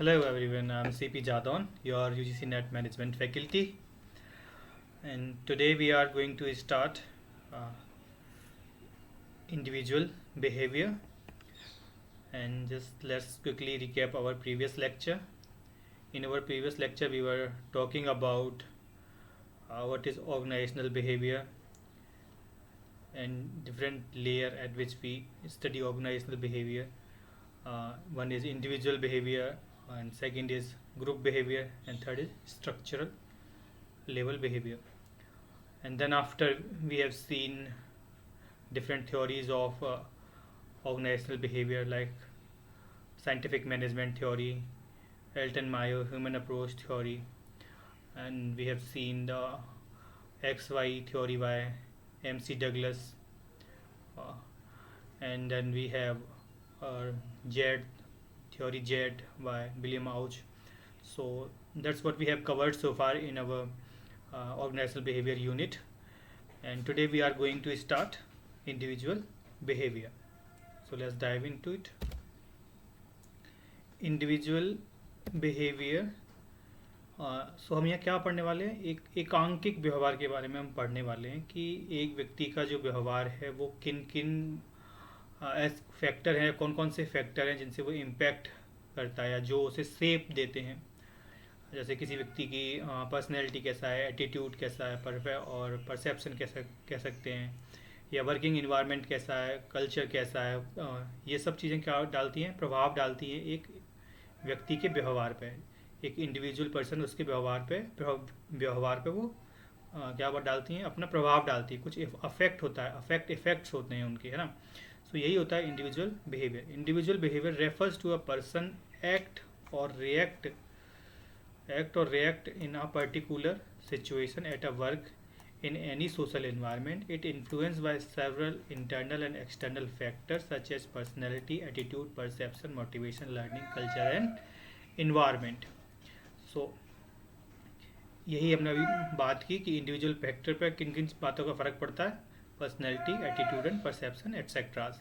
Hello everyone, I'm CP Jadon, your UGC NET Management faculty, and today we are going to start uh, individual behavior. And just let's quickly recap our previous lecture. In our previous lecture, we were talking about what is organizational behavior and different layer at which we study organizational behavior. One is individual behavior, and second is group behavior, and third is structural level behavior. And then after we have seen different theories of organizational behavior like scientific management theory, Elton Mayo human approach theory, and we have seen the XY theory by MC Douglas, uh, and then we have JED theory JED by William Ouch. So that's what we have covered so far in our organizational behavior unit, and today we are going to start individual behavior. So let's dive into it. Individual behaviour. So हम यहाँ क्या पढ़ने वाले हैं, एक एकांकिक व्यवहार के बारे में हम पढ़ने वाले हैं कि एक व्यक्ति का जो व्यवहार है वो किन किन फैक्टर हैं, कौन कौन से फैक्टर हैं जिनसे वो इम्पैक्ट करता है या जो उसे शेप देते हैं। जैसे किसी व्यक्ति की पर्सनैलिटी कैसा है, एटीट्यूड कैसा है, और परसेप्शन कैसा कह सकते हैं, या वर्किंग इन्वायरमेंट कैसा है, कल्चर कैसा है। ये सब चीज़ें क्या डालती हैं, प्रभाव डालती हैं एक व्यक्ति के व्यवहार पे। एक इंडिविजुअल पर्सन उसके व्यवहार पे वो क्या बात डालती हैं, अपना प्रभाव डालती है, कुछ अफेक्ट होता है, इफेक्ट्स होते हैं उनके, है ना। सो यही होता है individual behaviour. Individual behaviour refers to a person act और react in a particular situation at a work in any social environment. It influenced by several internal and external factors such as personality, attitude, perception, motivation, learning, culture and environment. So यही हमने अभी बात की कि individual factor पर किन किन बातों का फ़र्क पड़ता है, personality, attitude and perception etcetera.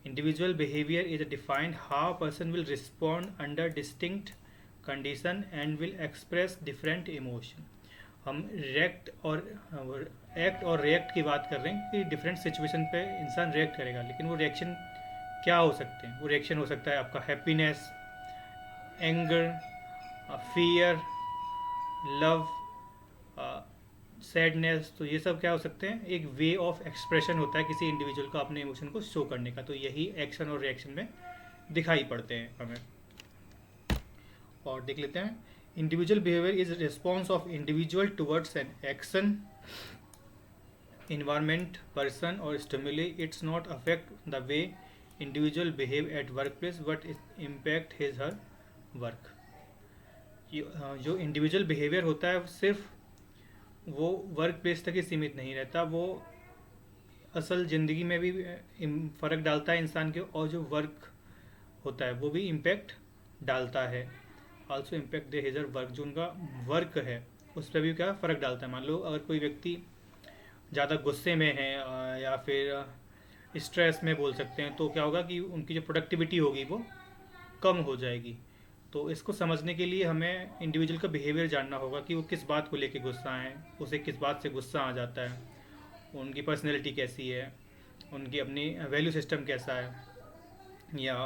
Individual behavior is defined how a person will respond under distinct condition and will express different emotion. हम एक्ट और रिएक्ट की बात कर रहे हैं कि डिफरेंट सिचुएशन पे इंसान रिएक्ट करेगा, लेकिन वो रिएक्शन क्या हो सकते हैं। वो रिएक्शन हो सकता है आपका happiness, anger, fear, love, sadness. तो ये सब क्या हो सकते हैं, एक वे ऑफ एक्सप्रेशन होता है किसी इंडिविजुअल का अपने इमोशन को शो करने का। तो यही एक्शन और रिएक्शन में दिखाई पड़ते हैं हमें। और देख लेते हैं, individual behaviour is response of individual towards an action, environment, person और stimuli. It's not affect the way individual behave at work place but impact his her work. जो इंडिविजुअल बिहेवियर होता है सिर्फ वो वर्क प्लेस तक ही सीमित नहीं रहता, वो असल ज़िंदगी में भी फ़र्क डालता है इंसान के, और जो वर्क होता है वो भी इम्पैक्ट डालता है. आल्सो इम्पैक्ट द हिजर वर्क, जो उनका वर्क है उस पर भी क्या फ़र्क डालता है. मान लो अगर कोई व्यक्ति ज़्यादा गुस्से में है या फिर स्ट्रेस में बोल सकते हैं, तो क्या होगा कि उनकी जो प्रोडक्टिविटी होगी वो कम हो जाएगी. तो इसको समझने के लिए हमें इंडिविजुअल का बिहेवियर जानना होगा कि वो किस बात को लेके गुस्सा है, उसे किस बात से गुस्सा आ जाता है, उनकी पर्सनैलिटी कैसी है, उनकी अपनी वैल्यू सिस्टम कैसा है, या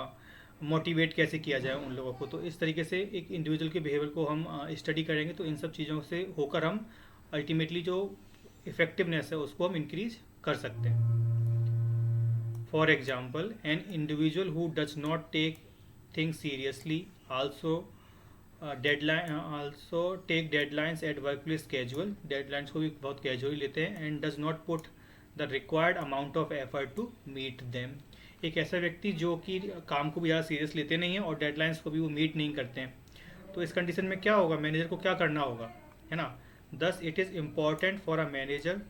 मोटिवेट कैसे किया जाए उन लोगों को. तो इस तरीके से एक इंडिविजुअल के बिहेवियर को हम स्टडी करेंगे, तो इन सब चीज़ों से होकर हम अल्टीमेटली जो इफ़ेक्टिवनेस है उसको हम इंक्रीज कर सकते हैं. For example, an individual who does not take things seriously also take deadlines at workplace casual. Deadlines को भी बहुत कैजुअली लेते हैं. And does not put the required amount of effort to meet them. एक ऐसा व्यक्ति जो कि काम को भी ज़्यादा सीरियस लेते नहीं हैं और डेडलाइंस को भी वो मीट नहीं करते हैं, तो इस कंडीशन में क्या होगा, मैनेजर को क्या करना होगा, है ना. Thus it is important for a manager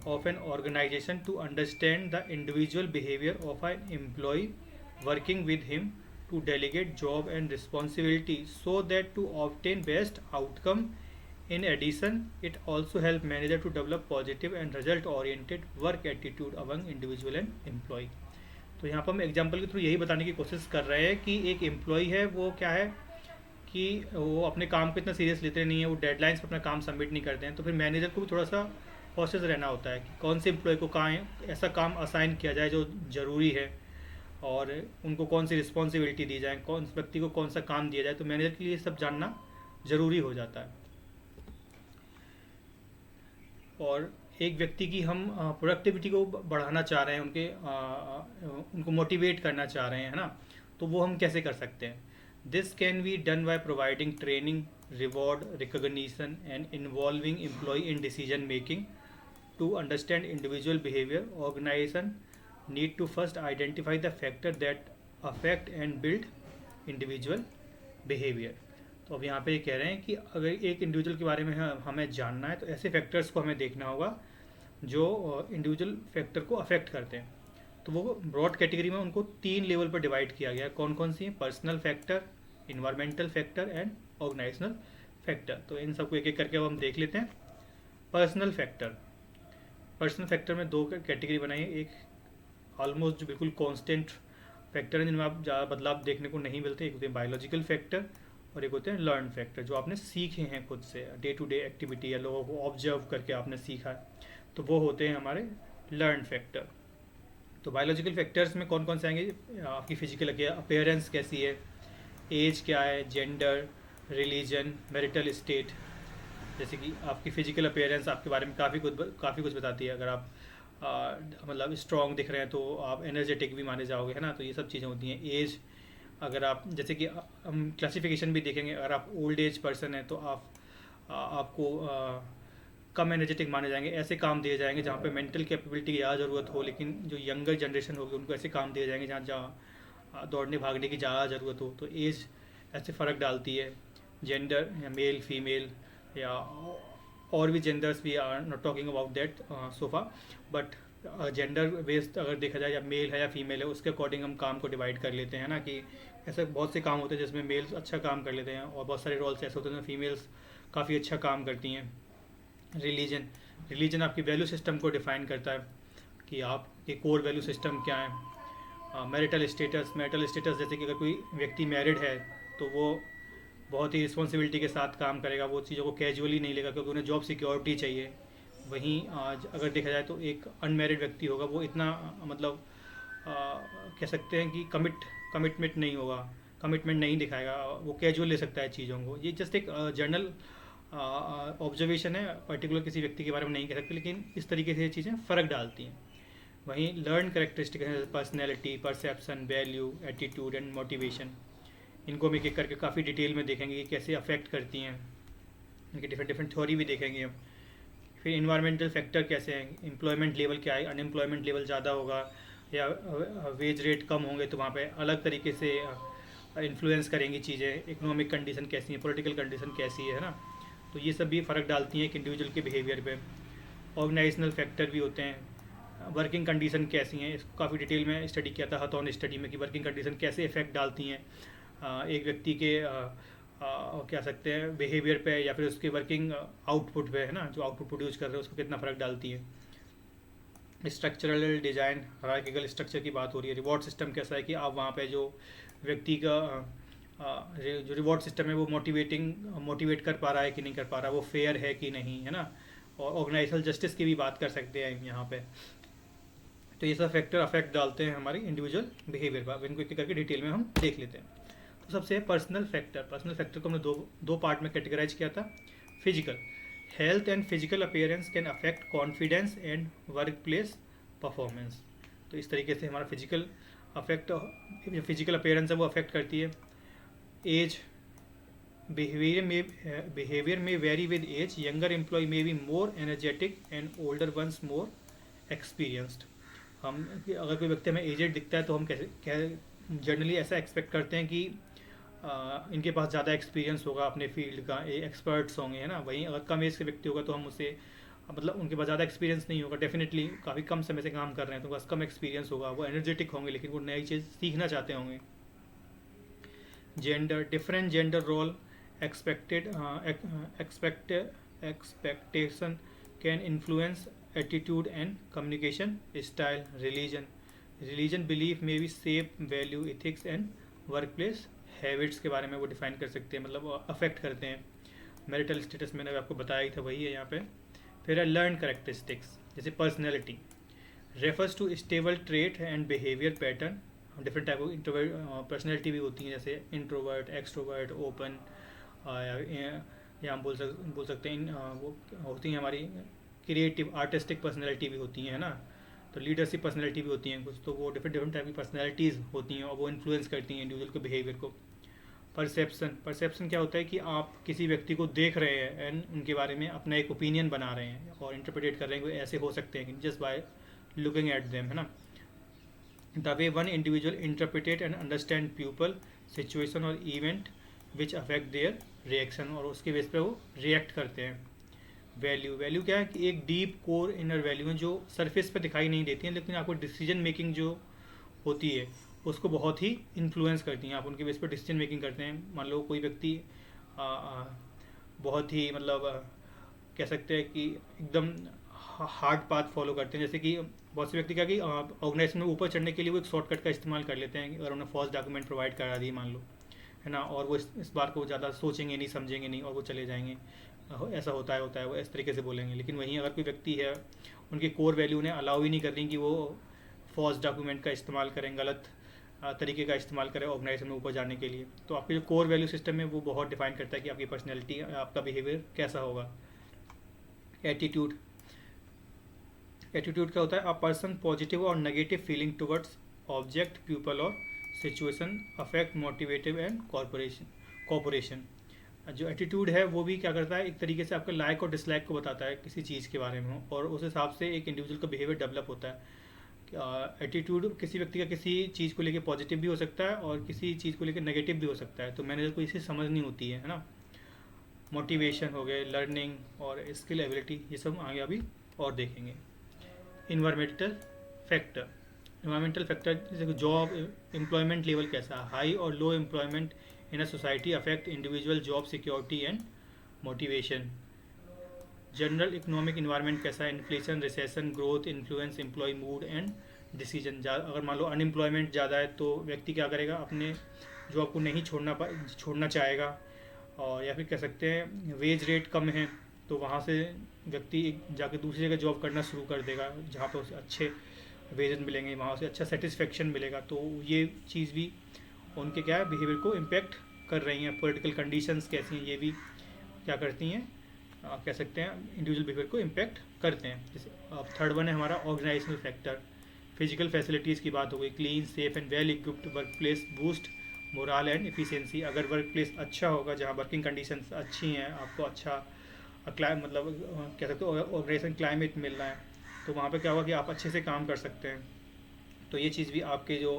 of an organisation to understand the individual behaviour of an employee working with him to delegate job and responsibility so that to obtain best outcome. In addition, it also help manager to develop positive and result oriented work attitude among individual and employee. तो यहाँ पर हम example के through यही बताने की कोशिश कर रहे हैं कि एक एम्प्लॉय है वो क्या है कि वो अपने काम को इतना सीरियस लेते नहीं है, वो डेडलाइंस पर अपना काम सबमिट नहीं करते हैं, तो फिर मैनेजर को भी थोड़ा सा कॉशियस रहना होता है कि कौन से एम्प्लॉय को कहाँ ऐसा काम असाइन किया जाए जो ज़रूरी है, और उनको कौन सी रिस्पॉन्सिबिलिटी दी जाए, कौन व्यक्ति को कौन सा काम दिया जाए। तो मैनेजर के लिए सब जानना ज़रूरी हो जाता है। और एक व्यक्ति की हम प्रोडक्टिविटी को बढ़ाना चाह रहे हैं, उनको मोटिवेट करना चाह रहे हैं, है ना, तो वो हम कैसे कर सकते हैं? This can be done by providing training, reward, recognition and involving employee in decision making. To understand individual behaviour, organisation need to first identify the factor that affect and build individual behaviour. तो अब यहाँ पे ये कह रहे हैं कि अगर एक इंडिविजुअल के बारे में हमें जानना है, तो ऐसे फैक्टर्स को हमें देखना होगा जो इंडिविजुअल फैक्टर को अफेक्ट करते हैं। तो वो ब्रॉड कैटेगरी में उनको 3 लेवल पर डिवाइड किया गया है। कौन कौन सी हैं? Personal factor, environmental factor and organisational factor. तो इन सबको एक एक करके अब हम देख लेते हैं। पर्सनल फैक्टर में 2 कैटेगरी बनाई है। एक ऑलमोस्ट जो बिल्कुल कॉन्स्टेंट फैक्टर है, जिनमें आप ज़्यादा बदलाव देखने को नहीं मिलते। एक होते हैं बायोलॉजिकल फैक्टर और एक होते हैं लर्न फैक्टर, जो आपने सीखे हैं खुद से, डे टू डे एक्टिविटी या लोगों को ऑब्जर्व करके आपने सीखा है, तो वो होते हैं हमारे लर्न फैक्टर। तो बायोलॉजिकल फैक्टर्स में कौन कौन से आएंगे? आपकी फिजिकल अपीयरेंस कैसी है, एज क्या है, जेंडर, रिलीजन, मैरिटल स्टेट। जैसे कि आपकी फिजिकल अपीयरेंस आपके बारे में काफ़ी कुछ बताती है। अगर आप मतलब स्ट्रॉन्ग दिख रहे हैं तो आप एनर्जेटिक भी माने जाओगे, है ना। तो ये सब चीज़ें होती हैं। एज, अगर आप जैसे कि हम क्लासिफिकेशन भी देखेंगे, अगर आप ओल्ड एज पर्सन हैं तो आपको कम एनर्जेटिक माने जाएंगे। ऐसे काम दिए जाएंगे जहाँ पे मेंटल कैपेबिलिटी की ज़्यादा ज़रूरत हो, लेकिन जो यंगर जनरेशन होगी उनको ऐसे काम दिए जाएंगे जहाँ दौड़ने भागने की ज़्यादा ज़रूरत हो। तो एज ऐसे फ़र्क डालती है। जेंडर, या मेल फीमेल, या और भी genders, we are not talking about that so far, but gender based अगर देखा जाए, या मेल है या फीमेल है, उसके अकॉर्डिंग हम काम को डिवाइड कर लेते हैं ना। कि ऐसे बहुत से काम होते हैं जिसमें मेल्स अच्छा काम कर लेते हैं, और बहुत सारे रोल्स ऐसे होते हैं फीमेल्स काफ़ी अच्छा काम करती हैं। रिलीजन आपकी वैल्यू सिस्टम को डिफाइन करता है कि आपके कोर वैल्यू सिस्टम क्या है। मैरिटल स्टेटस जैसे कि अगर कोई व्यक्ति मैरिड है तो वो बहुत ही रिस्पॉन्सिबिलिटी के साथ काम करेगा, वो चीज़ों को कैजुअली नहीं लेगा, क्योंकि उन्हें जॉब सिक्योरिटी चाहिए। वहीं आज अगर देखा जाए तो एक अनमैरिड व्यक्ति होगा, वो इतना मतलब कह सकते हैं कि कमिटमेंट नहीं होगा, कमिटमेंट नहीं दिखाएगा, वो कैजुअल ले सकता है चीज़ों को। ये जस्ट एक जनरल ऑब्जर्वेशन है, पर्टिकुलर किसी व्यक्ति के बारे में नहीं कह सकते, लेकिन इस तरीके से ये चीज़ें फ़र्क डालती हैं। वहीं लर्न कैरेक्टरिस्टिक है personality, perception, value, attitude and motivation. इनको हम एक एक करके काफ़ी डिटेल में देखेंगे कि कैसे अफेक्ट करती हैं, इनकी डिफरेंट थ्योरी भी देखेंगे हम। फिर इन्वायरमेंटल फैक्टर कैसे हैं, एम्प्लॉयमेंट लेवल क्या है, अनएम्प्लॉयमेंट लेवल ज़्यादा होगा या वेज रेट कम होंगे तो वहाँ पे अलग तरीके से इन्फ्लुएंस करेंगी चीज़ें। इकोनॉमिक कंडीशन कैसी है, पॉलिटिकल कंडीशन कैसी है ना। तो ये सब भी फ़र्क डालती हैं एक इंडिविजुअल के बिहेवियर पे। ऑर्गेनाइजेशनल फैक्टर भी होते हैं। वर्किंग कंडीशन कैसी हैं, इसको काफ़ी डिटेल में स्टडी किया था हथॉन स्टडी में, कि वर्किंग कंडीशन कैसे इफेक्ट डालती हैं एक व्यक्ति के क्या सकते हैं बिहेवियर पे, या फिर उसके वर्किंग आउटपुट पे, है ना, जो आउटपुट प्रोड्यूस कर रहे हैं उसको कितना फ़र्क डालती है। स्ट्रक्चरल डिज़ाइन, हायरार्किकल स्ट्रक्चर की बात हो रही है। रिवॉर्ड सिस्टम कैसा है कि आप वहाँ पे जो व्यक्ति का जो रिवॉर्ड सिस्टम है वो मोटिवेट कर पा रहा है कि नहीं कर पा रहा, वो फेयर है कि नहीं, है ना। और ऑर्गेनाइजेशनल जस्टिस की भी बात कर सकते हैं यहाँ पे। तो ये सब फैक्टर अफेक्ट डालते हैं हमारी इंडिविजुअल बिहेवियर पर। इनको एक करके डिटेल में हम देख लेते हैं। तो सबसे पर्सनल फैक्टर को हमने दो पार्ट में कैटेगराइज किया था। Physical health and physical appearance can affect confidence and work place performance. तो इस तरीके से हमारा फिजिकल अपीयरेंस है वो अफेक्ट करती है। एज, बिहेवियर में vary with age, younger employee may be more energetic and older ones more experienced. हम अगर कोई व्यक्ति हमें एजेड दिखता है तो हम जनरली ऐसा एक्सपेक्ट करते हैं कि इनके पास ज़्यादा एक्सपीरियंस होगा अपने फील्ड का, एक्सपर्ट्स होंगे, है ना। वहीं अगर कम एज के व्यक्ति होगा तो हम उसे मतलब उनके पास ज़्यादा एक्सपीरियंस नहीं होगा, डेफिनेटली काफ़ी कम समय से काम कर रहे हैं तो उनके पास कम एक्सपीरियंस होगा, वो एनर्जेटिक होंगे लेकिन वो नई चीज़ सीखना चाहते होंगे। Gender, different gender role expectation can influence attitude and communication style. Religion belief may be shape value, ethics and workplace habits के बारे में वो डिफाइन कर सकते हैं, मतलब अफेक्ट करते हैं। मैरिटल स्टेटस मैंने आपको बताया ही था, वही है यहाँ पे। फिर है लर्न करेक्टरिस्टिक्स, जैसे personality refers to stable trait and behaviour pattern. Different type of introvert personality भी होती हैं, जैसे इंट्रोवर्ट, एक्सट्रोवर्ट, ओपन, या हम बोल सकते हैं वो होती हैं हमारी क्रिएटिव आर्टिस्टिक पर्सनैलिटी भी होती हैं, है ना। तो लीडरशिप पर्सनैलिटी भी होती हैं कुछ, तो वो डिफरेंट डिफरेंट टाइप की पर्सनैलिटीज़ होती हैं और वो इन्फ्लुएंस करती हैं इंडिविजुअल के बिहेवियर को। परसेप्शन क्या होता है कि आप किसी व्यक्ति को देख रहे हैं एंड उनके बारे में अपना एक ओपिनियन बना रहे हैं और इंटरप्रेट कर रहे हैं कि वो ऐसे हो सकते हैं just by looking at them, है ना। The way one individual interpret and understand people, situation और event which affect their reaction, और उसके बेस पे वो रिएक्ट करते हैं। वैल्यू क्या है कि एक डीप कोर इनर वैल्यू है जो सरफेस पे दिखाई नहीं देती हैं, लेकिन आपको डिसीजन मेकिंग जो होती है उसको बहुत ही इन्फ्लुएंस करती हैं। आप उनके बेस पर डिसीजन मेकिंग करते हैं। मान लो कोई व्यक्ति बहुत ही मतलब कह सकते हैं कि एकदम हार्ड पाथ फॉलो करते हैं, जैसे कि बहुत से व्यक्ति क्या कि ऑर्गेनाइजेशन में ऊपर चढ़ने के लिए वो एक शॉर्टकट का इस्तेमाल कर लेते हैं। अगर उन्हें फर्स्ट डॉक्यूमेंट प्रोवाइड करा दिए मान लो, है ना, और वो इस बार को ज़्यादा सोचेंगे नहीं, समझेंगे नहीं और वो चले जाएंगे, ऐसा होता है वो इस तरीके से बोलेंगे। लेकिन वहीं अगर कोई व्यक्ति है, उनकी कोर वैल्यू उन्हें अलाउ ही नहीं कर रही कि वो फर्स्ट डॉक्यूमेंट का इस्तेमाल करें, गलत तरीके का इस्तेमाल करें ऑर्गेनाइजेशन में ऊपर जाने के लिए, तो आपके जो कोर वैल्यू सिस्टम है वो बहुत डिफाइन करता है कि आपकी पर्सनैलिटी, आपका बिहेवियर कैसा होगा। एटीट्यूड क्या होता है? अ पर्सन पॉजिटिव और negative feeling towards object, people और situation affect motivative and cooperation. जो एटीट्यूड है वो भी क्या करता है, एक तरीके से आपके लाइक और डिसलाइक को बताता है किसी चीज़ के बारे में, और उस हिसाब से एक इंडिविजुअल का बिहेवियर डेवलप होता है। एटीट्यूड किसी व्यक्ति का किसी चीज़ को लेकर पॉजिटिव भी हो सकता है और किसी चीज़ को लेकर नेगेटिव भी हो सकता है, तो मैनेजर को इसे समझनी होती है ना। मोटिवेशन हो गए, लर्निंग और स्किल एबिलिटी, ये सब आगे अभी और देखेंगे। इन्वायरमेंटल फैक्टर जैसे जॉब एम्प्लॉयमेंट लेवल कैसा है, हाई और low employment in a society affect individual job security and motivation. General economic environment कैसा है, inflation, recession, growth influence employ mood and decision. अगर मान लो अनएम्प्लॉयमेंट ज़्यादा है तो व्यक्ति क्या करेगा, अपने जॉब को नहीं छोड़ना चाहेगा, और या फिर कह सकते हैं वेज रेट कम है तो वहाँ से व्यक्ति जाके दूसरी जगह जॉब करना शुरू कर देगा जहाँ पर उसे अच्छे वेजन मिलेंगे, वहाँ से अच्छा सेटिस्फेक्शन मिलेगा। तो ये चीज़ भी उनके क्या है बिहेवियर को इम्पेक्ट कर रही हैं। पॉलिटिकल कंडीशंस कैसी हैं, ये भी क्या करती हैं, कह सकते हैं इंडिविजुअल बिहेवियर को इम्पेक्ट करते हैं। जैसे अब थर्ड वन है हमारा ऑर्गेनाइजेशनल फैक्टर। फिजिकल फैसिलिटीज़ की बात हो गई, clean, safe and well equipped work place boost moral and efficiency. अगर वर्क प्लेस अच्छा होगा, जहाँ वर्किंग कंडीशंस अच्छी हैं, आपको अच्छा मतलब कह सकते हो ऑर्गेनाइजेशन क्लाइमेट मिल रहा है, तो वहाँ पे क्या होगा कि आप अच्छे से काम कर सकते हैं। तो ये चीज़ भी आपके जो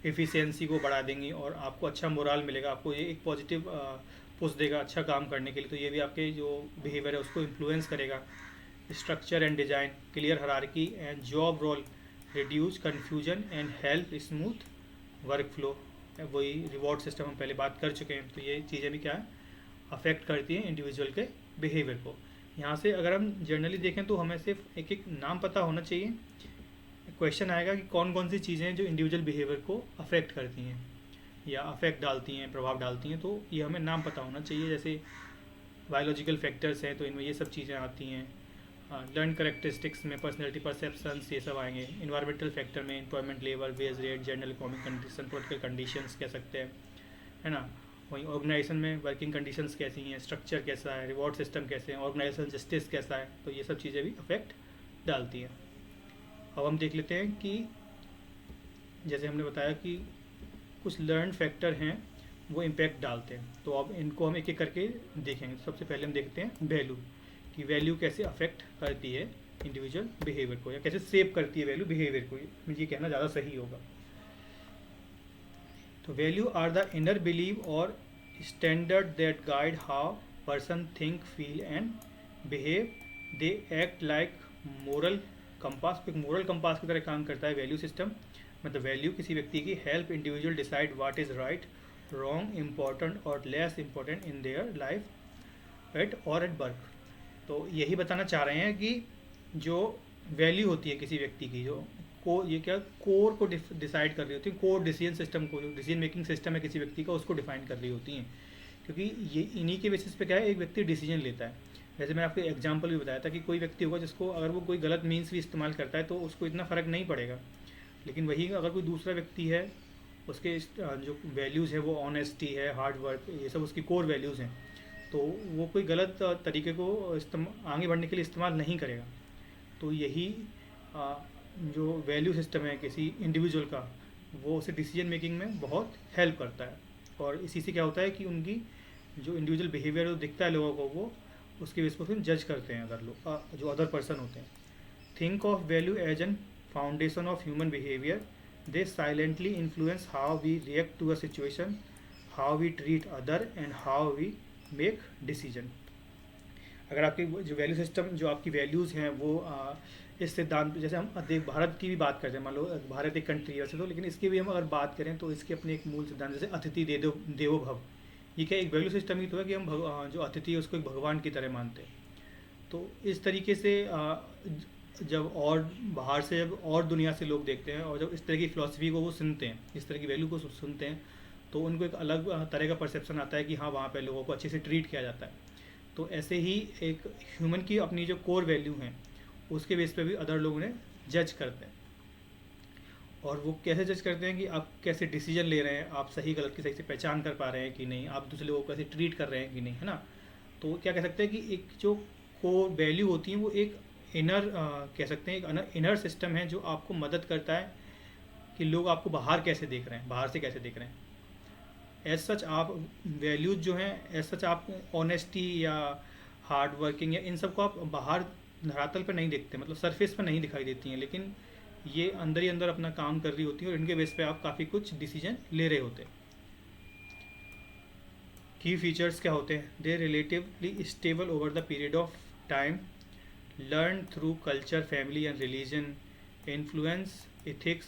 एफिशिएंसी को बढ़ा देंगी और आपको अच्छा मोरल मिलेगा, आपको ये एक पॉजिटिव पुश देगा अच्छा काम करने के लिए। तो ये भी आपके जो बिहेवियर है उसको इन्फ्लुएंस करेगा। Structure and design, clear hierarchy and job role, reduce confusion and help smooth work flow. वही रिवॉर्ड सिस्टम हम पहले बात कर चुके हैं। तो ये चीज़ें भी क्या है अफेक्ट करती हैं इंडिविजुअल के बिहेवियर को। यहाँ से अगर हम जनरली देखें तो हमें सिर्फ एक एक नाम पता होना चाहिए। क्वेश्चन आएगा कि कौन कौन सी चीज़ें हैं जो इंडिविजुअल बिहेवियर को अफेक्ट करती हैं या अफेक्ट डालती हैं, प्रभाव डालती हैं, तो ये हमें नाम पता होना चाहिए। जैसे बायोलॉजिकल फैक्टर्स हैं तो इनमें ये सब चीज़ें आती हैं। लर्न करेक्टरिस्टिक्स में पर्सनैलिटी, परसेप्शंस, ये सब आएंगे। इन्वायरमेंटल फैक्टर में employment level, wage rate, general economic condition, political conditions कह सकते हैं, है ना। वहीं ऑर्गेनाइजेशन में वर्किंग कंडीशंस कैसी हैं, स्ट्रक्चर कैसा है, रिवॉर्ड सिस्टम कैसे हैं, ऑर्गेनाइजेशन जस्टिस कैसा है, तो ये सब चीज़ें भी अफेक्ट डालती हैं। अब हम देख लेते हैं कि जैसे हमने बताया कि कुछ लर्न फैक्टर हैं वो इम्पैक्ट डालते हैं, तो अब इनको हम एक एक करके देखेंगे। सबसे पहले हम देखते हैं वैल्यू, कि वैल्यू कैसे अफेक्ट करती है इंडिविजुअल बिहेवियर को, या कैसे सेव करती है वैल्यू बिहेवियर को, ये कहना ज़्यादा सही होगा। तो value are the inner believe और standard that guide how person think, feel and behave. They act like moral compass. एक मोरल कंपास की तरह काम करता है वैल्यू सिस्टम। मतलब वैल्यू किसी व्यक्ति की help individual decide what is right, wrong, important और less important in their life at और एट वर्क। तो यही बताना चाह रहे हैं कि जो वैल्यू होती है किसी व्यक्ति की, जो ये क्या कोर को डिसाइड कर रही होती हैं, कोर डिसीजन सिस्टम को, जो डिसीजन मेकिंग सिस्टम है किसी व्यक्ति का, उसको डिफाइन कर रही होती हैं। क्योंकि ये इन्हीं के बेसिस पे क्या है, एक व्यक्ति डिसीजन लेता है। जैसे मैंने आपको एग्जांपल भी बताया था कि कोई व्यक्ति होगा जिसको अगर वो कोई गलत मीन्स भी इस्तेमाल करता है तो उसको इतना फ़र्क नहीं पड़ेगा, लेकिन वही अगर कोई दूसरा व्यक्ति है, उसके जो वैल्यूज़ है वो ऑनेस्टी है, हार्ड वर्क, ये सब उसकी कोर वैल्यूज़ हैं, तो वो कोई गलत तरीके को आगे बढ़ने के लिए इस्तेमाल नहीं करेगा। तो यही अ, जो वैल्यू सिस्टम है किसी इंडिविजुअल का, वो उसे डिसीजन मेकिंग में बहुत हेल्प करता है। और इसी से क्या होता है कि उनकी जो इंडिविजुअल बिहेवियर जो दिखता है लोगों को, वो उसके बेस पर जज करते हैं अदर लोग, जो अदर पर्सन होते हैं। Think of value as an foundation of human behaviour, they silently influence how we react to a situation, how we treat other and how we make decision. अगर आपकी जो वैल्यू सिस्टम, जो आपकी values हैं वो इस सिद्धांत, जैसे हम देख भारत की भी बात करते हैं, मान लो भारत एक कंट्री है वैसे तो, लेकिन इसकी भी हम अगर बात करें तो इसके अपने एक मूल सिद्धांत, जैसे अतिथि देवो भव, ये क्या एक वैल्यू सिस्टम ही तो है कि हम जो अतिथि है उसको एक भगवान की तरह मानते हैं। तो इस तरीके से जब और बाहर से, जब और दुनिया से लोग देखते हैं और जब इस तरह की फ़िलासफ़ी को वो सुनते हैं, इस तरह की वैल्यू को सुनते हैं, तो उनको एक अलग तरह का परसेप्शन आता है कि हाँ, वहाँ पे लोगों को अच्छे से ट्रीट किया जाता है। तो ऐसे ही एक ह्यूमन की अपनी जो कोर वैल्यू हैं, उसके बेस पे भी अदर लोग उन्हें जज करते हैं। और वो कैसे जज करते हैं कि आप कैसे डिसीजन ले रहे हैं, आप सही गलत की सही से पहचान कर पा रहे हैं कि नहीं, आप दूसरे लोगों को कैसे ट्रीट कर रहे हैं कि नहीं, है ना। तो क्या कह सकते हैं कि एक जो कोर वैल्यू होती है वो एक इनर, कह सकते हैं एक इनर सिस्टम है जो आपको मदद करता है कि लोग आपको बाहर कैसे देख रहे हैं, बाहर से कैसे देख रहे हैं। एज सच आप वैल्यूज जो हैं, एज सच आप ऑनेस्टी या हार्ड वर्किंग या इन सब को आप बाहर धरातल पर नहीं देखते, मतलब सरफेस पर नहीं दिखाई देती हैं, लेकिन ये अंदर ही अंदर अपना काम कर रही होती है और इनके बेस पे आप काफ़ी कुछ डिसीजन ले रहे होते हैं। की फीचर्स क्या होते हैं, they relatively stable over the period of time, learn through culture, family and religion, influence ethics,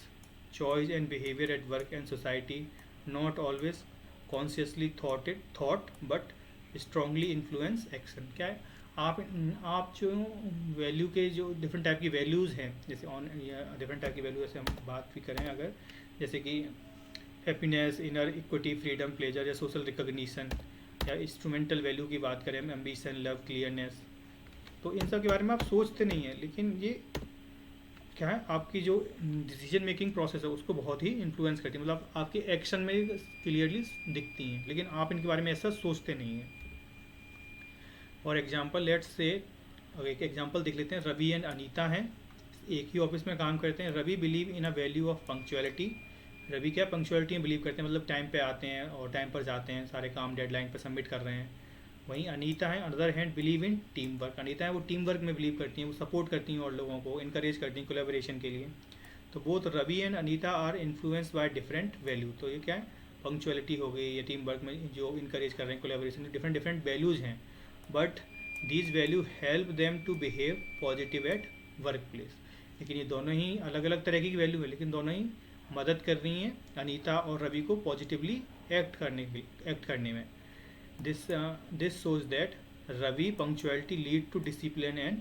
choice and behavior at work and society, not always consciously thought but strongly influence action। क्या है, आप जो value के जो different type की values हैं, जैसे on या डिफरेंट टाइप की वैल्यू, जैसे हम बात भी करें अगर, जैसे कि happiness, inner equity, freedom, pleasure या सोशल रिकॉग्निशन, या इंस्ट्रूमेंटल वैल्यू की बात करें, एम्बिशन, लव, क्लियरनेस, तो इन सब के बारे में आप सोचते नहीं हैं, लेकिन ये क्या है, आपकी जो डिसीजन मेकिंग प्रोसेस है उसको बहुत ही इन्फ्लुएंस करती है, मतलब आपके एक्शन में क्लियरली दिखती हैं, लेकिन आप इनके बारे में ऐसा सोचते नहीं हैं। और एग्जांपल लेट्स से, एक एग्जांपल देख लेते हैं। रवि एंड अनीता हैं, एक ही ऑफिस में काम करते हैं। Ravi believe in a value of punctuality, Ravi क्या पंक्चुअलिटी में बिलीव करते हैं, मतलब टाइम पे आते हैं और टाइम पर जाते हैं, सारे काम डेडलाइन पर सबमिट कर रहे हैं। वहीं अनीता है another hand believe in team work, Anita है वो टीम वर्क में बिलीव करती हैं, वो सपोर्ट करती हैं और लोगों को इनकरेज करती हैं कोलेबोरेशन के लिए। तो both Ravi and Anita are influenced by different value. तो ये क्या है, पंक्चुअलिटी हो गई या टीम वर्क में जो इनकरेज कर रहे हैं कोलेबोरेशन, डिफरेंट डिफरेंट वैल्यूज़ हैं, but these value help them to behave positive at work place. लेकिन ये दोनों ही अलग अलग तरह की वैल्यू है, लेकिन दोनों ही मदद कर रही हैं अनीता और रवि को पॉजिटिवली एक्ट करने में। This shows that Ravi punctuality lead to discipline and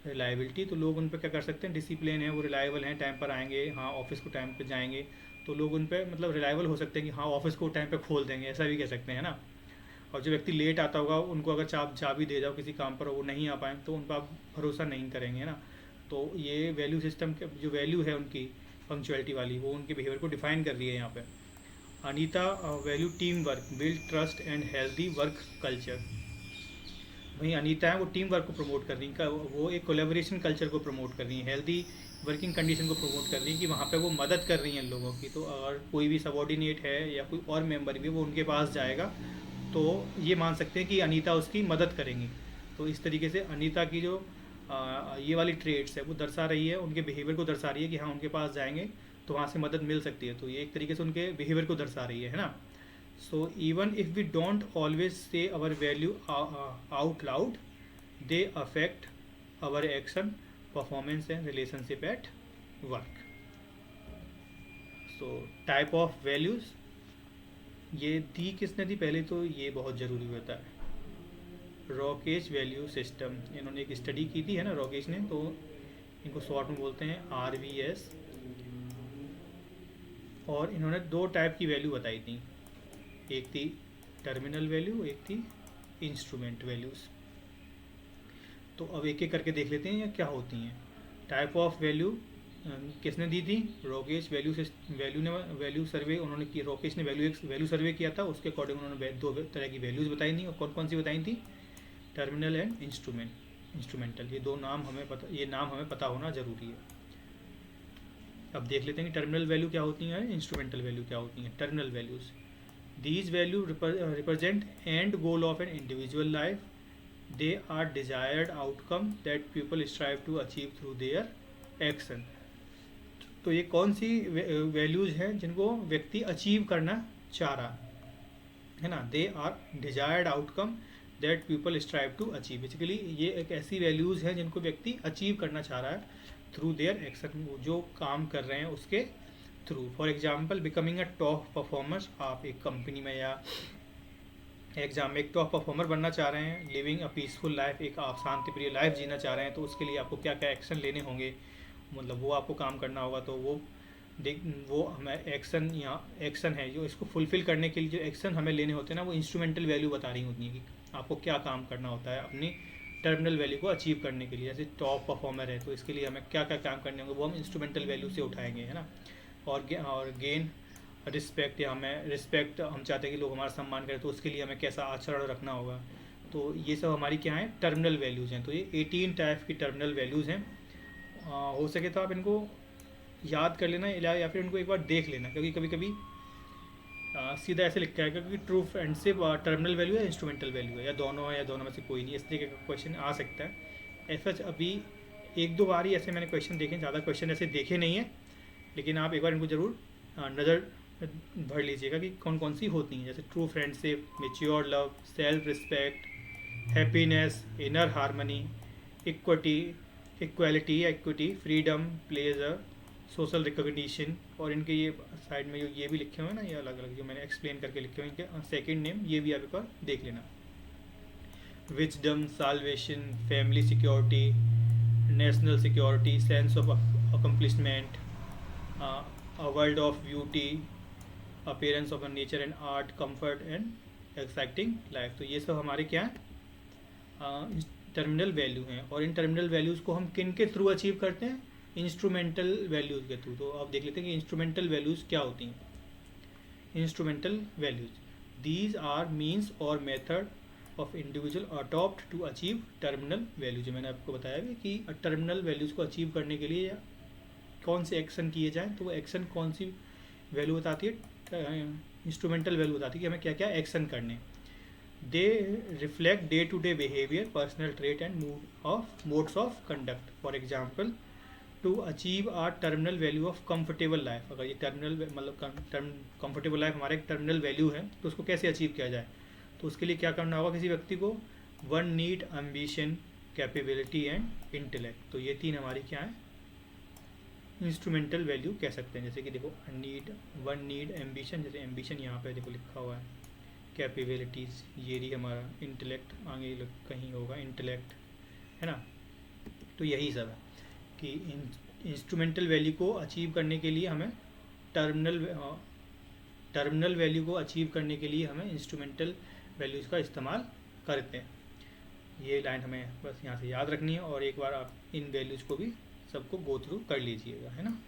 reliability. तो लोग उन पर क्या कर सकते हैं, डिसिप्लिन है, वो रिलायबल हैं, टाइम पर आएंगे, हाँ ऑफिस को टाइम पर जाएंगे, तो लोग उन पर मतलब रिलायबल हो सकते हैं कि हाँ ऑफिस को टाइम पर खोल देंगे, ऐसा भी कह सकते हैं ना। और जो व्यक्ति लेट आता होगा उनको अगर चाबी दे जाओ किसी काम पर और वो नहीं आ पाए तो उन पर आप भरोसा नहीं करेंगे ना। तो ये वैल्यू सिस्टम के जो वैल्यू है उनकी पंक्चुअलिटी वाली, वो उनके बिहेवियर को डिफाइन कर रही है यहाँ पे। Anita value team work, build trust and healthy work culture. वहीं अनीता है वो टीम वर्क को प्रमोट कर रही है, वो एक कोलेबोरेशन कल्चर को प्रमोट कर रही है, हेल्दी वर्किंग कंडीशन को प्रमोट कर रही है कि वहाँ पे वो मदद कर रही हैं लोगों की। तो अगर कोई भी सबॉर्डिनेट है या कोई और मेंबर भी वो उनके पास जाएगा तो ये मान सकते हैं कि अनीता उसकी मदद करेंगी। तो इस तरीके से अनीता की जो ये वाली ट्रेड्स है वो दर्शा रही है, उनके बिहेवियर को दर्शा रही है कि हाँ उनके पास जाएंगे तो वहाँ से मदद मिल सकती है। तो ये एक तरीके से उनके बिहेवियर को दर्शा रही है ना। So even if we don't always say our value out loud, they affect our action, performance and relationship at work. So type of values, ये दी किसने दी पहले, तो ये बहुत ज़रूरी होता है, रॉकेश वैल्यू सिस्टम। इन्होंने एक स्टडी की थी है ना रॉकेश ने, तो इनको शॉर्ट में बोलते हैं RVS। और इन्होंने दो टाइप की वैल्यू बताई थी, एक थी टर्मिनल वैल्यू, एक थी इंस्ट्रूमेंट वैल्यूज़। तो अब एक एक करके देख लेते हैं ये क्या होती हैं। टाइप ऑफ वैल्यू किसने दी थी? रोकेश वैल्यू सर्वे उन्होंने की। रोकेश ने वैल्यू सर्वे किया था, उसके अकॉर्डिंग उन्होंने दो तरह की वैल्यूज़ बताई थी। और कौन कौन सी बताई थी? Terminal and instrumental. ये नाम हमें पता होना ज़रूरी है। अब देख लेते हैं कि टर्मिनल वैल्यू क्या होती हैं, इंस्ट्रूमेंटल वैल्यू क्या होती हैं। Terminal values, these value represent end goal of an individual life. They are desired outcome that people strive to achieve through their action. तो ये कौन सी वैल्यूज़ हैं जिनको व्यक्ति अचीव करना चाह रहा है ना? They are desired outcome that people strive to achieve. Basically ये एक ऐसी वैल्यूज़ हैं जिनको व्यक्ति अचीव करना चाह रहा है थ्रू देयर एक्शन, जो काम कर रहे हैं उसके through. For example becoming a top performer, आप एक कंपनी में या एग्जाम में एक टॉप परफॉर्मर बनना चाह रहे हैं। लिविंग अ पीसफुल लाइफ, एक आप शांति प्रिय लाइफ जीना चाह रहे हैं, तो उसके लिए आपको क्या क्या एक्शन लेने होंगे, मतलब वो आपको काम करना होगा। तो वो हमें एक्शन है जो इसको फुलफ़िल करने के लिए जो एक्शन हमें लेने होते हैं ना, वो इंस्ट्रूमेंटल वैल्यू बता रही होती है कि आपको क्या काम करना होता है अपनी टर्मिनल वैल्यू को अचीव करने के लिए। जैसे टॉप परफॉर्मर है तो इसके लिए हमें क्या क्या काम करने होंगे, वो हम इंस्ट्रूमेंटल वैल्यू से उठाएंगे, है ना। और गेन रिस्पेक्ट, या हमें रिस्पेक्ट, हम चाहते हैं कि लोग हमारा सम्मान करें, तो उसके लिए हमें कैसा आचरण रखना होगा। तो ये सब हमारी क्या है? टर्मिनल वैल्यूज़ हैं। तो ये 18 टाइप की टर्मिनल वैल्यूज़ हैं। हो सके तो आप इनको याद कर लेना या फिर इनको एक बार देख लेना, क्योंकि कभी कभी सीधा ऐसे लिखा है क्योंकि ट्रू फ्रेंडशिप टर्मिनल वैल्यू है, इंस्ट्रूमेंटल वैल्यू है, या दोनों है, या दोनों में से कोई नहीं, इस तरीके का क्वेश्चन आ सकता है। ऐसा अभी एक दो बार ही ऐसे मैंने क्वेश्चन देखे, ज़्यादा क्वेश्चन ऐसे देखे नहीं है, लेकिन आप एक बार इनको ज़रूर नज़र भर लीजिएगा कि कौन कौन सी होती हैं। जैसे true friendship, mature love, self respect, happiness, inner harmony, equity, freedom, pleasure, social recognition. और इनके ये साइड में ये भी लिखे हुए हैं ना, ये अलग अलग जो मैंने एक्सप्लेन करके लिखे हुए हैं, इनके सेकंड नेम ये भी आप एक बार देख लेना। Wisdom, salvation, family security, national security, sense of accomplishment, a world of beauty, appearance of a nature and art, comfort and exciting life। तो ये सब हमारे क्या है? टर्मिनल वैल्यू हैं। और इन टर्मिनल वैल्यूज़ को हम किन के थ्रू अचीव करते हैं? इंस्ट्रूमेंटल वैल्यूज़ के थ्रू। तो आप देख लेते हैं कि इंस्ट्रूमेंटल वैल्यूज़ क्या होती हैं। Instrumental values, these are means और method of individual adopt to achieve terminal value. जो मैंने आपको बताया भी कि टर्मिनल वैल्यूज़ को अचीव करने के लिए कौन से एक्शन किए जाएँ, तो वो एक्शन कौन सी वैल्यू बताती है? इंस्ट्रूमेंटल वैल्यू बताती है कि हमें क्या क्या एक्शन करने। They reflect day to day behaviour, personal trait and modes of conduct. For example to achieve our terminal value of comfortable life. अगर ये टर्मिनल मतलब कंफर्टेबल लाइफ हमारा एक टर्मिनल वैल्यू है, तो उसको कैसे अचीव किया जाए? तो उसके लिए क्या करना होगा किसी व्यक्ति को? One need ambition, capability and intellect. तो ये तीन हमारी क्या है? इंस्ट्रूमेंटल वैल्यू कह सकते हैं। जैसे कि देखो वन नीड एम्बिशन, जैसे एम्बिशन यहाँ पे देखो लिखा हुआ है, कैपेबिलिटीज़ ये रही हमारा, इंटेलेक्ट आगे कहीं होगा इंटेलेक्ट, है ना। तो यही सब है कि इंस्ट्रूमेंटल वैल्यू को अचीव करने के लिए हमें टर्मिनल वैल्यू को अचीव करने के लिए हमें इंस्ट्रूमेंटल वैल्यूज़ का इस्तेमाल करते हैं। ये लाइन हमें बस यहाँ से याद रखनी है, और एक बार आप इन वैल्यूज़ को भी सबको गो थ्रू कर लीजिएगा, है ना।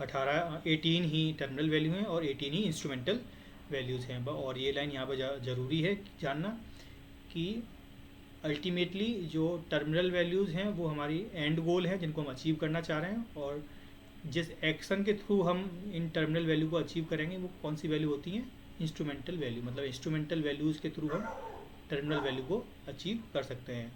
18 ही टर्मिनल वैल्यू हैं और 18 ही इंस्ट्रूमेंटल वैल्यूज़ हैं। और ये लाइन यहाँ पर ज़रूरी है जानना कि अल्टीमेटली जो टर्मिनल वैल्यूज़ हैं वो हमारी एंड गोल है जिनको हम अचीव करना चाह रहे हैं, और जिस एक्शन के थ्रू हम इन टर्मिनल वैल्यू को अचीव करेंगे वो कौन सी वैल्यू होती हैं? Instrumental value. मतलब इंस्ट्रूमेंटल वैल्यूज़ के थ्रू हम टर्मिनल वैल्यू को अचीव कर सकते हैं।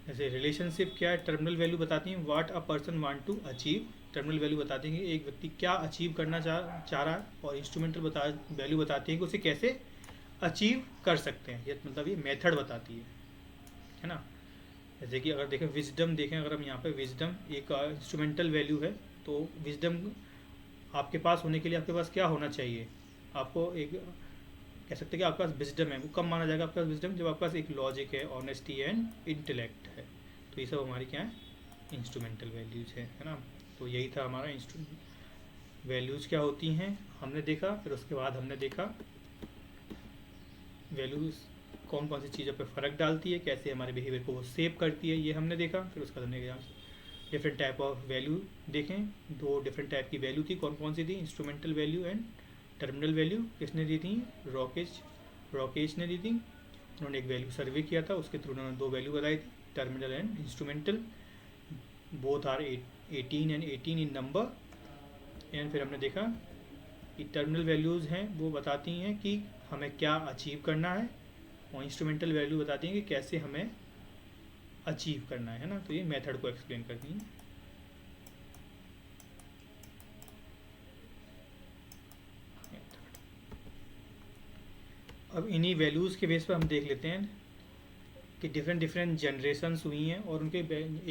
जैसे रिलेशनशिप क्या है? टर्मिनल वैल्यू बताती हैं what a person want to achieve. Terminal value बताती हैं कि एक व्यक्ति क्या अचीव करना चाह रहा है, और इंस्ट्रूमेंटल वैल्यू बताती है कि उसे कैसे अचीव कर सकते हैं। ये मतलब ये मेथड बताती है ना। जैसे कि अगर देखें विजडम, देखें अगर हम यहाँ पे विजडम एक इंस्ट्रूमेंटल वैल्यू है, तो विजडम आपके पास होने के लिए आपके पास क्या होना चाहिए? आपको एक कह सकते हैं कि आपके पास विजडम है, वो कब माना जाएगा आपके पास विजडम? जब आपके पास एक लॉजिक है, ऑनेस्टी एंड इंटेलेक्ट है। तो ये सब हमारी क्या है? इंस्ट्रूमेंटल वैल्यूज है ना। तो यही था हमारा वैल्यूज़ क्या होती हैं हमने देखा। फिर उसके बाद हमने देखा वैल्यूज़ कौन कौन सी चीज़ों पर फ़र्क डालती है, कैसे हमारे बिहेवियर को वो सेव करती है, ये हमने देखा। फिर उसके बाद हमने डिफरेंट टाइप ऑफ वैल्यू देखें। दो डिफरेंट टाइप की वैल्यू थी, कौन कौन सी थी, instrumental value and terminal value. किसने दी थी, रॉकेश ने दी थी। उन्होंने एक वैल्यू सर्वे किया था, उसके थ्रू उन्होंने दो वैल्यू बताई थी, terminal and instrumental. Both are 18 and 18 in number. And फिर हमने देखा कि टर्मिनल वैल्यूज़ हैं वो बताती हैं कि हमें क्या अचीव करना है, और इंस्ट्रूमेंटल वैल्यू बताती हैं कि कैसे हमें अचीव करना है ना। तो ये मेथड को एक्सप्लेन करती हैं। अब इन्हीं वैल्यूज़ के बेस पर हम देख लेते हैं कि डिफरेंट जनरेशन्स हुई हैं और उनके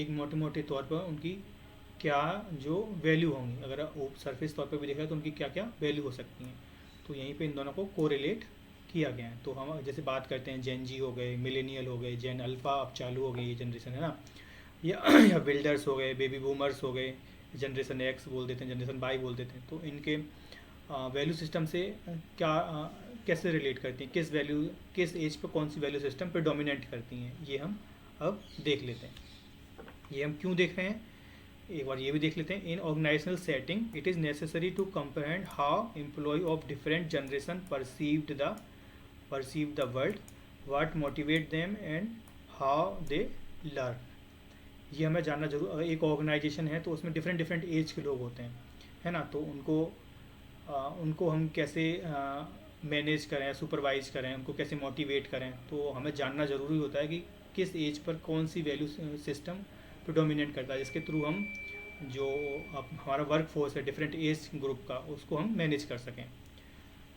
एक मोटे मोटे तौर पर उनकी क्या जो वैल्यू होंगी, अगर सरफेस तौर पर भी देखा तो उनकी क्या क्या वैल्यू हो सकती हैं। तो यहीं पे इन दोनों को कोरिलेट किया गया है। तो हम जैसे बात करते हैं जेन जी हो गए, मिलेनियल हो गए, जेन अल्फ़ा अब चालू हो गई ये जनरेशन है ना, या बिल्डर्स हो गए, बेबी बूमर्स हो गए, जनरेशन एक्स बोल देते हैं, जनरेशन वाई बोल देते हैं। तो इनके वैल्यू सिस्टम से क्या कैसे रिलेट करती हैं, किस वैल्यू किस एज पर कौन सी वैल्यू सिस्टम पर डोमिनेट करती हैं, ये हम अब देख लेते हैं। ये हम क्यों देख रहे हैं, एक बार ये भी देख लेते हैं। In organisational setting it is necessary to comprehend how employ of different generation perceive the world, what motivate them and how they learn. ये हमें जानना जरूर, अगर एक ऑर्गेनाइजेशन है तो उसमें डिफरेंट एज के लोग होते हैं, है ना। तो उनको हम कैसे मैनेज करें, सुपरवाइज करें, उनको कैसे मोटिवेट करें, तो हमें जानना ज़रूरी होता है कि किस एज पर कौन सी वैल्यू सिस्टम प्रिडोमिनेट करता है, जिसके थ्रू हम जो हमारा वर्क फोर्स है डिफरेंट एज ग्रुप का, उसको हम मैनेज कर सकें।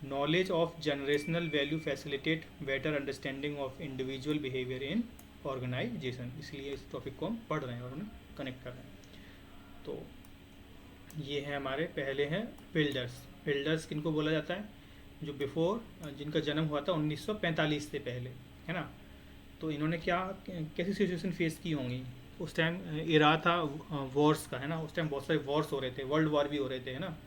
Knowledge of generational value facilitate better understanding of individual behaviour in organisation. इसलिए इस टॉपिक को हम पढ़ रहे हैं और हमें कनेक्ट कर रहे हैं। तो ये है हमारे पहले हैं बिल्डर्स किनको बोला जाता है, जो जिनका जन्म हुआ था 1945 से पहले, है ना। तो इन्होंने कैसी सिचुएशन फेस की होंगी। उस टाइम इरा था वॉर्स का, है ना। उस टाइम बहुत सारे वॉर्स हो रहे थे, वर्ल्ड वॉर भी हो रहे थे, है ना।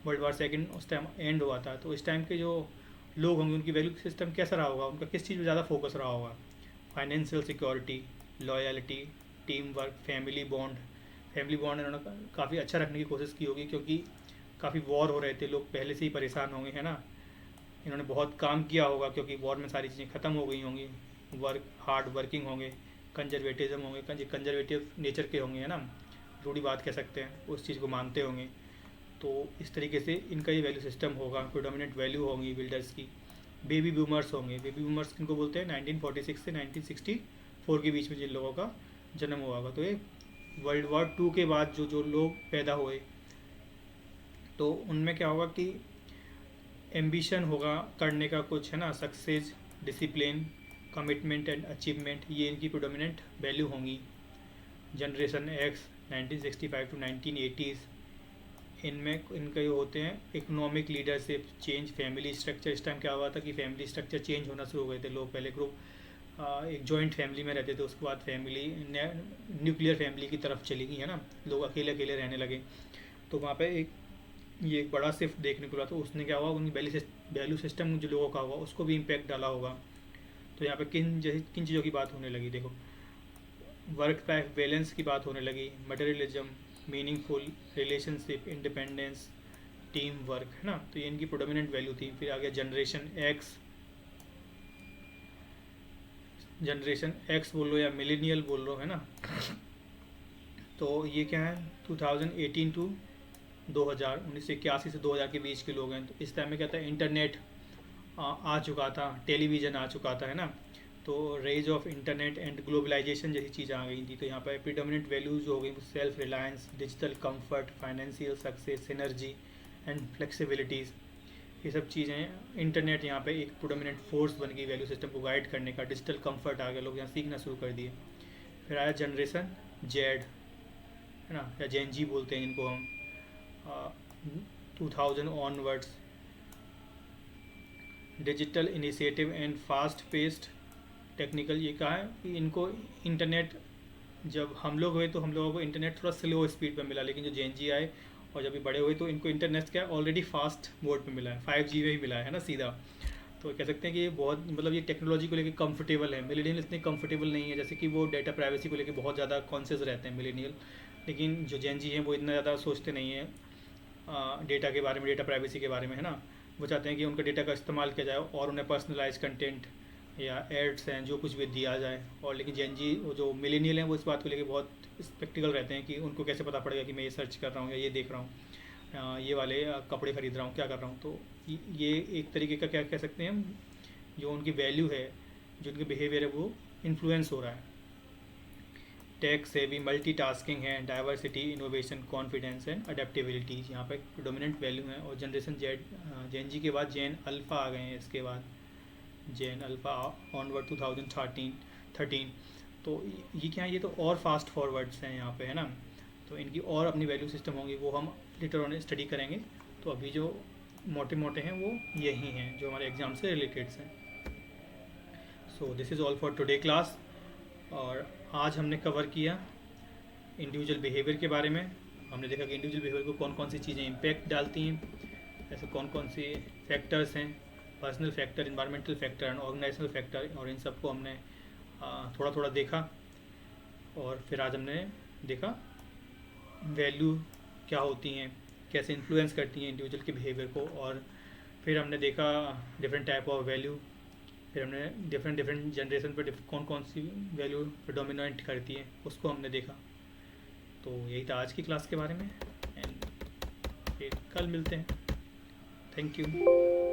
वर्ल्ड वॉर सेकंड उस टाइम एंड हुआ था। तो इस टाइम के जो लोग होंगे उनकी वैल्यू सिस्टम कैसा रहा होगा, उनका किस चीज़ में ज़्यादा फोकस रहा होगा। Financial security, loyalty, team work, family bond इन्होंने काफ़ी अच्छा रखने की कोशिश की होगी, क्योंकि काफ़ी वॉर हो रहे थे, लोग पहले से ही परेशान होंगे, है ना। इन्होंने बहुत काम किया होगा क्योंकि वॉर में सारी चीज़ें ख़त्म हो गई होंगी, हार्ड वर्किंग होंगे, कंजर्वेटिज्म होंगे, कंजर्वेटिव नेचर के होंगे, है ना, रूढ़ी बात कह सकते हैं, उस चीज़ को मानते होंगे। तो इस तरीके से इनका ये वैल्यू सिस्टम होगा, प्रोडोमिनेंट वैल्यू होंगी बिल्डर्स की। बेबी बूमर्स होंगे, बेबी बूमर्स किनको बोलते हैं, 1946 से 1964 के बीच में जिन लोगों का जन्म हुआ होगा। तो ये वर्ल्ड वॉर 2 के बाद जो लोग पैदा हुए, तो उनमें क्या होगा कि एम्बिशन होगा करने का कुछ, है ना, success, discipline, commitment and achievement, ये इनकी प्रोडोमिनेंट वैल्यू होंगी। जनरेशन एक्स 1965 टू 1980s, इनमें इनके होते हैं economic leadership, change family structure. इस टाइम क्या हुआ था कि फैमिली स्ट्रक्चर चेंज होना शुरू हो गए थे, लोग पहले ग्रुप एक जॉइंट फैमिली में रहते थे, उसके बाद फैमिली न्यूक्लियर फैमिली की तरफ चली गई, है ना, लोग अकेले अकेले रहने लगे। तो वहाँ पे ये एक बड़ा शिफ्ट देखने को मिला। तो उसने क्या हुआ, उनकी वैल्यू सिस्टम जो लोगों का हुआ उसको भी इम्पैक्ट डाला होगा। तो यहाँ पे किन चीज़ों की बात होने लगी, देखो, वर्क लाइफ बैलेंस की बात होने लगी, materialism, meaningful relationship, independence, team work, है ना। तो ये इनकी प्रोडोमिनेंट वैल्यू थी। फिर आ गया जनरेशन एक्स बोल लो या मिलेनियल बोल लो, है ना। तो ये क्या है, 2018 टू 2000, 1981 से 2000 के बीच के लोग हैं। तो इस टाइम में क्या था, इंटरनेट आ चुका था, टेलीविज़न आ चुका था, है ना। तो rise of internet and globalisation जैसी चीज़ें आ गई थी। तो यहाँ पर प्रीडोमिनेंट वैल्यूज़ हो गई self reliance, digital comfort, financial success, energy and flexibilities, ये सब चीज़ें। इंटरनेट यहाँ पे एक प्रोडोमिनेंट फोर्स बन गई वैल्यू सिस्टम को गाइड करने का। डिजिटल कंफर्ट आ गया, लोग यहाँ सीखना शुरू कर दिए। फिर आया जनरेशन जेड, है ना, या जेन जी बोलते हैं इनको हम, 2000 onwards, digital initiative and fast paced technical. ये कहा है कि इनको इंटरनेट जब हम लोग हुए तो हम लोगों को इंटरनेट थोड़ा स्लो स्पीड पे मिला, लेकिन जो जेन जी आए और जब ये बड़े हुए तो इनको इंटरनेट क्या ऑलरेडी फास्ट मोड पे मिला है, 5G में ही मिला है ना सीधा। तो कह सकते हैं कि ये बहुत मतलब ये टेक्नोलॉजी को लेकर कंफर्टेबल है। मिलेनियल इतने कंफर्टेबल नहीं है, जैसे कि वो डेटा प्राइवेसी को लेकर बहुत ज़्यादा कॉन्शियस रहते हैं मिलेनियल, लेकिन जो जेन जी हैं वो इतना ज़्यादा सोचते नहीं है डेटा के बारे में, डेटा प्राइवेसी के बारे में, है ना। वो चाहते हैं कि उनका डेटा का इस्तेमाल किया जाए और उन्हें पर्सनलाइज कंटेंट या एड्स हैं जो कुछ भी दिया जाए। और लेकिन जेन जी वो जो मिलेनियल हैं वो इस बात को लेकर बहुत स्पेक्टिकल रहते हैं कि उनको कैसे पता पड़ेगा कि मैं ये सर्च कर रहा हूँ या ये देख रहा हूँ, ये वाले कपड़े खरीद रहा हूँ, क्या कर रहा हूँ। तो ये एक तरीके का क्या कह सकते हैं हम, जो उनकी वैल्यू है, जो उनके बिहेवियर है, वो इन्फ्लुएंस हो रहा है। टेक सेवी मल्टीटास्किंग है, diversity, innovation, confidence and adaptability यहाँ पर प्रोडोमिनेंट वैल्यू है। और जनरेशन जेड, जेन जी के बाद जेन अल्फ़ा आ गए हैं, इसके बाद जेन अल्फ़ा ऑनवर्ड 2013। तो ये क्या है, ये तो और फास्ट फॉरवर्ड्स हैं यहाँ पे, है ना। तो इनकी और अपनी वैल्यू सिस्टम होंगी, वो हम लेटर ऑन स्टडी करेंगे। तो अभी जो मोटे मोटे हैं वो यही हैं जो हमारे एग्ज़ाम से रिलेटेड हैं। So this is all for today class. और आज हमने कवर किया इंडिविजुअल बिहेवियर के बारे में। हमने देखा कि इंडिविजुअल बिहेवियर को कौन कौन सी चीज़ें इम्पैक्ट डालती हैं, ऐसे कौन कौन सी फैक्टर्स हैं, personal factor, environmental factor and organisational factor, और इन सबको हमने थोड़ा थोड़ा देखा। और फिर आज हमने देखा वैल्यू क्या होती हैं, कैसे इन्फ्लुएंस करती हैं इंडिविजुअल के बिहेवियर को। और फिर हमने देखा डिफरेंट टाइप ऑफ वैल्यू। फिर हमने डिफरेंट डिफरेंट जनरेशन पर कौन कौन सी वैल्यू प्रेडोमिनेंट करती है उसको हमने देखा। तो यही था आज की क्लास के बारे में, एंड फिर कल मिलते हैं। Thank you.